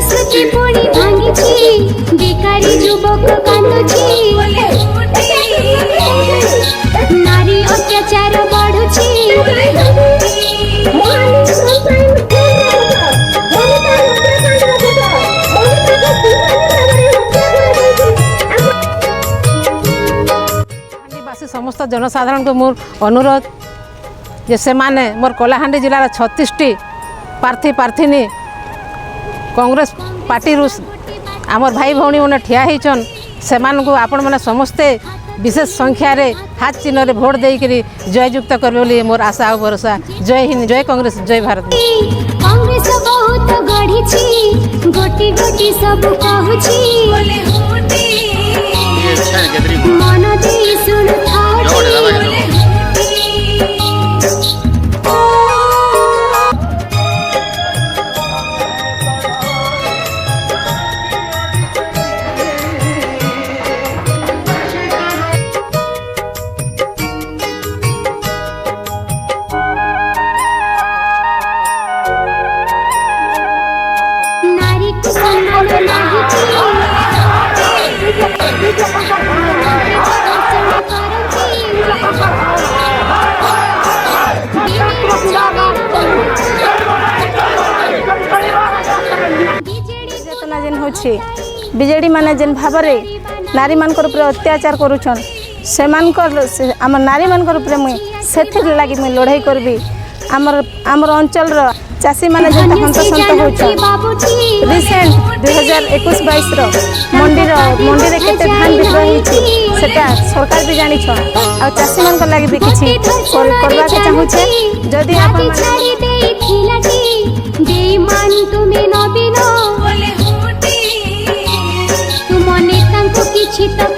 प्रतिश्रुति पुणी भांगी बेकारी युवक कांदुची नारी अत्याचार बढ़ुची समस्त जनसाधारण को मोर अनुरोध जे से माने मोर कलाहांडी जिलार 36टी प्रार्थी प्रार्थीनी कांग्रेस पार्टी आमर भाई भौणी मैंने ठिया होचन से आपण मैंने समस्ते विशेष संख्यार हाथ चिन्ह रे भोट देकरी जययुक्त करबे मोर आशा और भरोसा। जय हिंद, जय कांग्रेस, जय भारत। कांग्रेस बहुत गढ़ी गोटी गोटी सब कहूची मन दे सुन चेतना जेन होछि बीजेडी माने जेन भाबरे नारी मानकर ऊपर अत्याचार करूछन से मानकर आम नारी मानकर ऊपर मुई सेथिर लागि मुई लड़ाई करबी। आमर अंचल रो चासी माने जेन हंतसंत होछ रिसेंट 2021-22 रो मंडी रे केते धान बिक्री होछि सेटा सरकार भी जानि छ आ चासी मानकर लागि भी किछि करबा के चाहू छे। जदी आपन छाड़ी देथिला की बेईमान तुमे नबीनो तुम नेता को किछि त